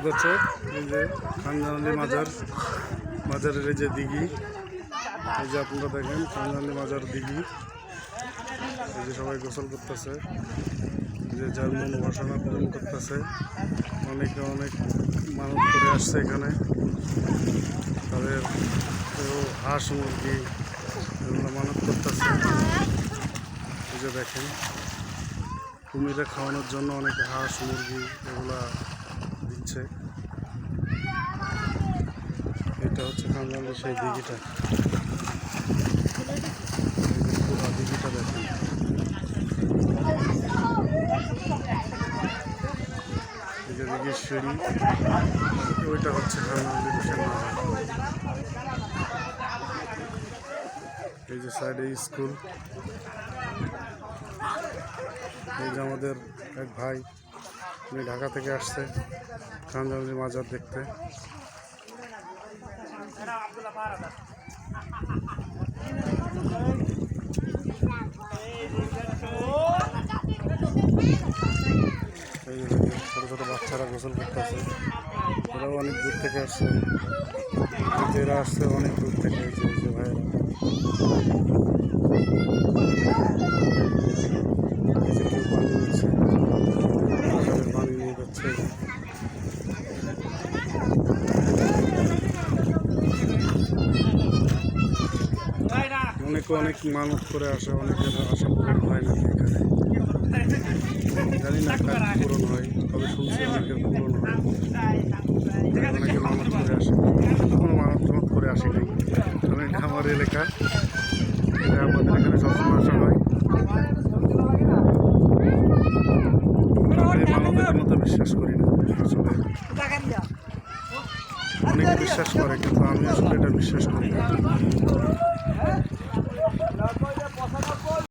দর্শক, এই যে খানজানালি মাজারের এই যে দিঘি, এই যে আপনারা দেখেন খানজানালি মাজার দিঘি। এই যে সবাই গোসল করতেছে, যে যার মন বাসনা পূরণ করতেছে। অনেকে অনেক মানত করে আসছে এখানে, তাদের হাঁস মুরগি এগুলো মানত করতেছে। এই যে দেখেন কুমিরে খাওয়ানোর জন্য অনেকে হাঁস মুরগি এগুলা দিচ্ছে। এটা হচ্ছে খানজানালির সেই দিঘিটা, পুরো দিঘিটা দেখেন। এই যে দিঘির সিঁড়ি, ওইটা হচ্ছে খানজানালির সেই মাজার। এই যে সাইডে স্কুল। এই যে আমাদের এক ভাই, উনি ঢাকা থেকে আসছে খানজানালি মাজার দেখতে। এই যে ছোটো ছোটো বাচ্চারা গোসল করতেছে, ওরাও অনেক দূর থেকে আসছে। এরা আসছে অনেক দূর থেকে। এই যে ভাইয়েরা এই যে কেউ পানি নিচ্ছে, পানি নিয়ে যাচ্ছে। অনেকে অনেক মানত করে আসে, অনেকের আশা পূরণ হয় নাকি এখানে, জানি না কার পূরণ হয়, তবে শুনছি অনেকের পূরণ হয়। অনেকে মানত করে আসে, কোনো মানত করে আসে নাই, কারণ এটা আমার এলাকা, এটা আমাদের এখানে সবসময় আসা হয়। আমি মানতের মতো বিশ্বাস করি না আসলে, অনেকে বিশ্বাস করে কিন্তু আমি আসলে এটা বিশ্বাস করি না।